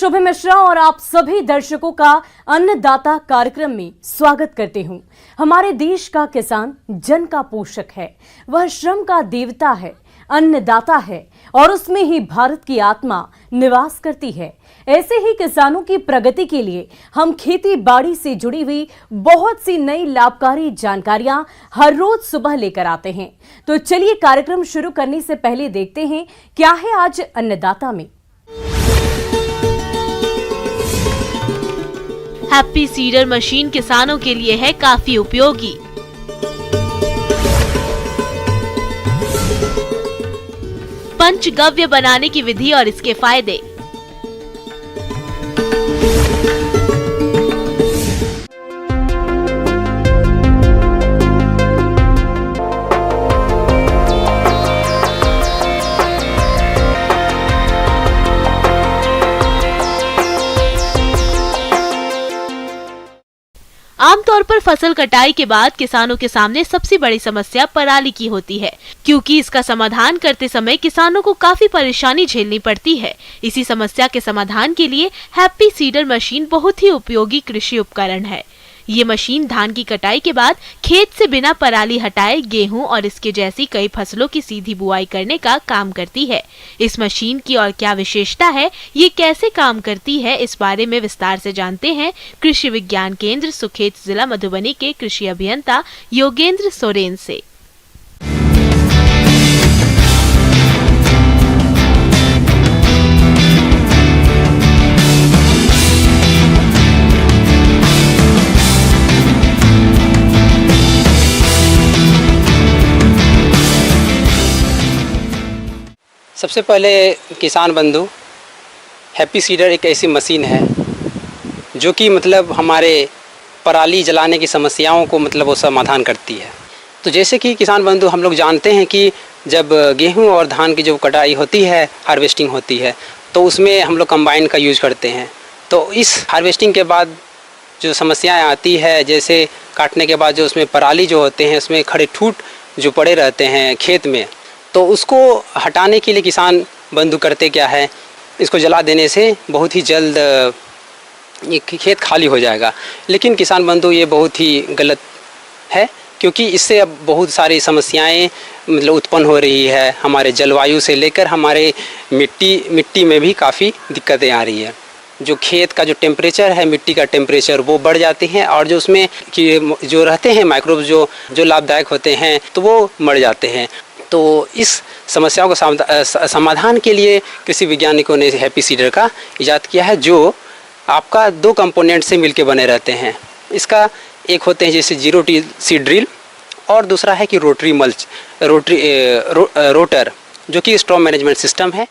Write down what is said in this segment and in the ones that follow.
शुभ मिश्रा और आप सभी दर्शकों का अन्नदाता कार्यक्रम में स्वागत करते हूं। हमारे देश का किसान जन का पोषक है, वह श्रम का देवता है, अन्नदाता है और उसमें ही भारत की आत्मा निवास करती है। ऐसे ही किसानों की प्रगति के लिए हम खेती बाड़ी से जुड़ी हुई बहुत सी नई लाभकारी जानकारियां हर रोज सुबह लेकर आते हैं। तो चलिए कार्यक्रम शुरू करने से पहले देखते हैं क्या है आज अन्नदाता में। हैप्पी सीडर मशीन किसानों के लिए है काफी उपयोगी। पंचगव्य बनाने की विधि और इसके फायदे। आमतौर पर फसल कटाई के बाद किसानों के सामने सबसे बड़ी समस्या पराली की होती है, क्योंकि इसका समाधान करते समय किसानों को काफी परेशानी झेलनी पड़ती है। इसी समस्या के समाधान के लिए हैप्पी सीडर मशीन बहुत ही उपयोगी कृषि उपकरण है। ये मशीन धान की कटाई के बाद खेत से बिना पराली हटाए गेहूं और इसके जैसी कई फसलों की सीधी बुआई करने का काम करती है। इस मशीन की और क्या विशेषता है, ये कैसे काम करती है, इस बारे में विस्तार से जानते हैं कृषि विज्ञान केंद्र सुखेत जिला मधुबनी के कृषि अभियंता योगेंद्र सोरेन से। सबसे पहले किसान बंधु, हैप्पी सीडर एक ऐसी मशीन है जो कि मतलब हमारे पराली जलाने की समस्याओं को मतलब वो समाधान करती है। तो जैसे कि किसान बंधु हम लोग जानते हैं कि जब गेहूं और धान की जो कटाई होती है, हार्वेस्टिंग होती है, तो उसमें हम लोग कंबाइन का यूज़ करते हैं। तो इस हार्वेस्टिंग के बाद जो समस्याएँ आती है, जैसे काटने के बाद जो उसमें पराली जो होते हैं, उसमें खड़े ठूट जो पड़े रहते हैं खेत में, तो उसको हटाने के लिए किसान बंधु करते क्या है, इसको जला देने से बहुत ही जल्द ये खेत खाली हो जाएगा। लेकिन किसान बंधु ये बहुत ही गलत है, क्योंकि इससे अब बहुत सारी समस्याएं मतलब उत्पन्न हो रही है। हमारे जलवायु से लेकर हमारे मिट्टी में भी काफ़ी दिक्कतें आ रही है। जो खेत का जो टेम्परेचर है, मिट्टी का टेम्परेचर वो बढ़ जाते हैं और जो उसमें कि जो रहते हैं माइक्रोब्स जो लाभदायक होते हैं, तो वो मर जाते हैं। तो इस समस्याओं का समाधान के लिए कृषि वैज्ञानिकों ने हैप्पी सीडर का इजाद किया है, जो आपका दो कंपोनेंट से मिलके बने रहते हैं। इसका एक होते हैं जैसे जीरो टी सीड ड्रिल और दूसरा है कि रोटर जो कि स्ट्रॉ मैनेजमेंट सिस्टम है।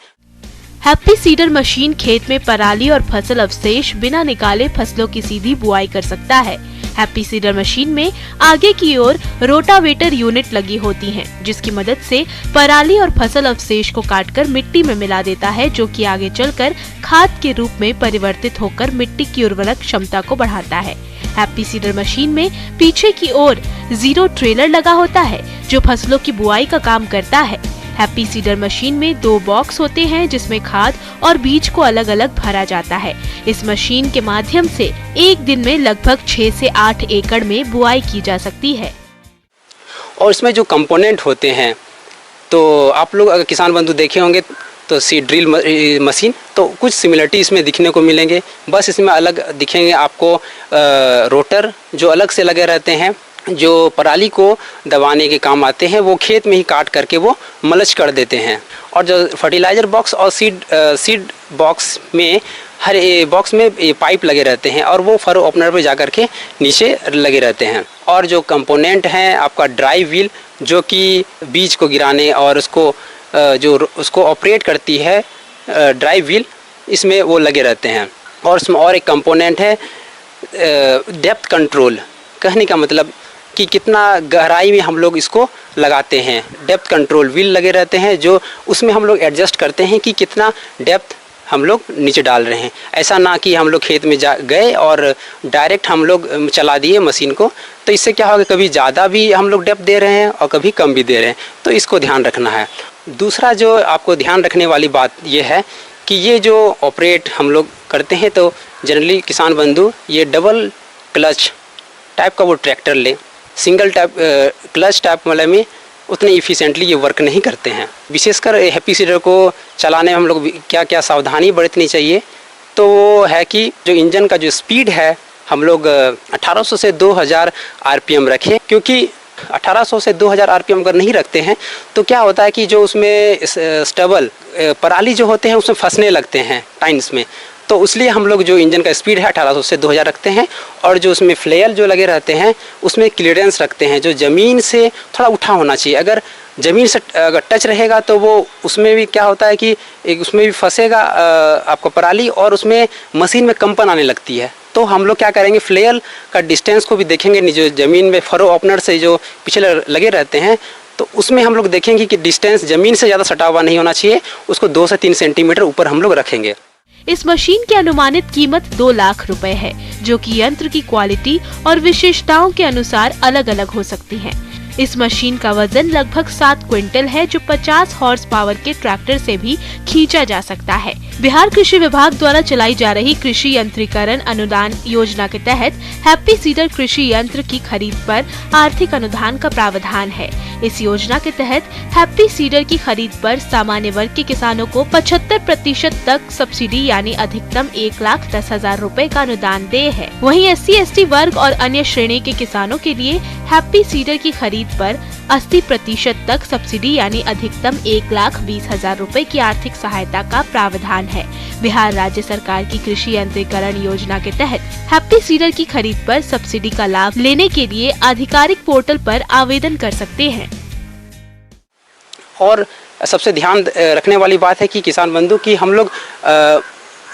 हैप्पी सीडर मशीन खेत में पराली और फसल अवशेष बिना निकाले फसलों की सीधी बुआई कर सकता है। हैप्पी सीडर मशीन में आगे की ओर रोटावेटर यूनिट लगी होती हैं, जिसकी मदद से पराली और फसल अवशेष को काटकर मिट्टी में मिला देता है, जो कि आगे चलकर खाद के रूप में परिवर्तित होकर मिट्टी की उर्वरक क्षमता को बढ़ाता है। हैप्पी सीडर मशीन में पीछे की ओर जीरो ट्रेलर लगा होता है, जो फसलों की बुआई का काम करता है। हैप्पी सीडर मशीन में दो बॉक्स होते हैं, जिसमें खाद और बीज को अलग अलग भरा जाता है। इस मशीन के माध्यम से एक दिन में लगभग 6 से 8 एकड़ में बुआई की जा सकती है। और इसमें जो कंपोनेंट होते हैं, तो आप लोग अगर किसान बंधु देखे होंगे तो सीड ड्रिल मशीन, तो कुछ सिमिलरिटी इसमें दिखने को मिलेंगे। बस इसमें अलग दिखेंगे आपको रोटर जो अलग से लगे रहते हैं, जो पराली को दबाने के काम आते हैं, वो खेत में ही काट करके वो मल्च कर देते हैं। और जो फर्टिलाइज़र बॉक्स और सीड बॉक्स में हर बॉक्स में ये पाइप लगे रहते हैं और वो फरो ओपनर पे जा कर के नीचे लगे रहते हैं। और जो कंपोनेंट हैं आपका ड्राई व्हील, जो कि बीज को गिराने और उसको ऑपरेट करती है ड्राई व्हील, इसमें वो लगे रहते हैं। और इसमें और एक कंपोनेंट है डेप्थ कंट्रोल। कहने का मतलब कि कितना गहराई में हम लोग इसको लगाते हैं। डेप्थ कंट्रोल व्हील लगे रहते हैं, जो उसमें हम लोग एडजस्ट करते हैं कि कितना डेप्थ हम लोग नीचे डाल रहे हैं। ऐसा ना कि हम लोग खेत में गए और डायरेक्ट हम लोग चला दिए मशीन को, तो इससे क्या होगा, कभी ज़्यादा भी हम लोग डेप्थ दे रहे हैं और कभी कम भी दे रहे हैं। तो इसको ध्यान रखना है। दूसरा जो आपको ध्यान रखने वाली बात ये है कि ये जो ऑपरेट हम लोग करते हैं तो जनरली किसान बंधु ये डबल क्लच टाइप का वो ट्रैक्टर लें। सिंगल टाइप क्लच टाइप वाले में उतने इफ़िशेंटली ये वर्क नहीं करते हैं। विशेषकर हैप्पी सीडर को चलाने में हम लोग क्या क्या सावधानी बरतनी चाहिए, तो वो है कि जो इंजन का जो स्पीड है हम लोग 1800 से 2000 आरपीएम रखें, क्योंकि 1800 से 2000 आरपीएम अगर नहीं रखते हैं तो क्या होता है कि जो उसमें स्टबल पराली जो होते हैं उसमें फंसने लगते हैं टाइन्स में। तो इसलिए हम लोग जो इंजन का स्पीड है 1800 से 2000 रखते हैं, और जो उसमें फ्लेयर जो लगे रहते हैं उसमें क्लियरेंस रखते हैं जो ज़मीन से थोड़ा उठा होना चाहिए। अगर ज़मीन से अगर टच रहेगा तो वो उसमें भी क्या होता है कि उसमें भी फंसेगा आपको पराली, और उसमें मशीन में कंपन आने लगती है। तो हम लोग क्या करेंगे, फ्लेयर का डिस्टेंस को भी देखेंगे, जो ज़मीन में फरो ओपनर से जो पिछले लगे रहते हैं तो उसमें हम लोग देखेंगे कि डिस्टेंस ज़मीन से ज़्यादा सटा हुआ नहीं होना चाहिए, उसको 2 से 3 सेंटीमीटर ऊपर हम लोग रखेंगे। इस मशीन की अनुमानित कीमत 2 लाख रुपए है, जो कि यंत्र की क्वालिटी और विशेषताओं के अनुसार अलग अलग हो सकती है। इस मशीन का वजन लगभग 7 क्विंटल है, जो 50 हॉर्स पावर के ट्रैक्टर से भी खींचा जा सकता है। बिहार कृषि विभाग द्वारा चलाई जा रही कृषि यंत्रीकरण अनुदान योजना के तहत हैप्पी सीडर कृषि यंत्र की खरीद पर आर्थिक अनुदान का प्रावधान है। इस योजना के तहत हैप्पी सीडर की खरीद पर सामान्य वर्ग के किसानों को 75% तक सब्सिडी यानी अधिकतम 1,10,000 रुपए का अनुदान देय है। वहीं SC/ST वर्ग और अन्य श्रेणी के किसानों के लिए हैप्पी सीडर की खरीद पर 80% तक सब्सिडी यानी अधिकतम 1,20,000 रुपए की आर्थिक सहायता का प्रावधान है। बिहार राज्य सरकार की कृषि यंत्रीकरण योजना के तहत हैप्पी सीडर की खरीद पर सब्सिडी का लाभ लेने के लिए आधिकारिक पोर्टल पर आवेदन कर सकते हैं। और सबसे ध्यान रखने वाली बात है कि किसान बंधु की हम लोग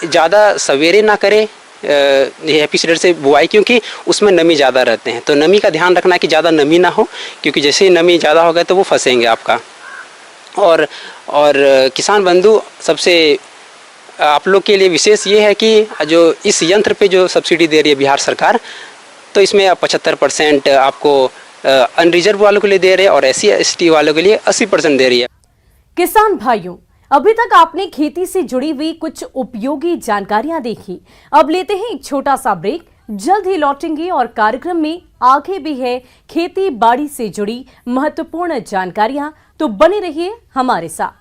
ज़्यादा सवेरे ना करें हैप्पी सीडर से बुआई, क्योंकि उसमें नमी ज़्यादा रहते हैं। तो नमी का ध्यान रखना है कि ज़्यादा नमी ना हो, क्योंकि जैसे ही नमी ज़्यादा होगा तो वो फंसेंगे आपका। और किसान बंधु सबसे आप लोग के लिए विशेष ये है कि जो इस यंत्र पे जो सब्सिडी दे रही है बिहार सरकार, तो इसमें 75% आपको अनरिजर्व वालों के लिए दे रहे हैं और SC/ST वालों के लिए 80% दे रही है। किसान भाइयों, अभी तक आपने खेती से जुड़ी हुई कुछ उपयोगी जानकारियां देखी। अब लेते हैं एक छोटा सा ब्रेक, जल्द ही लौटेंगे और कार्यक्रम में आगे भी है खेती बाड़ी से जुड़ी महत्वपूर्ण जानकारियां, तो बने रहिए हमारे साथ।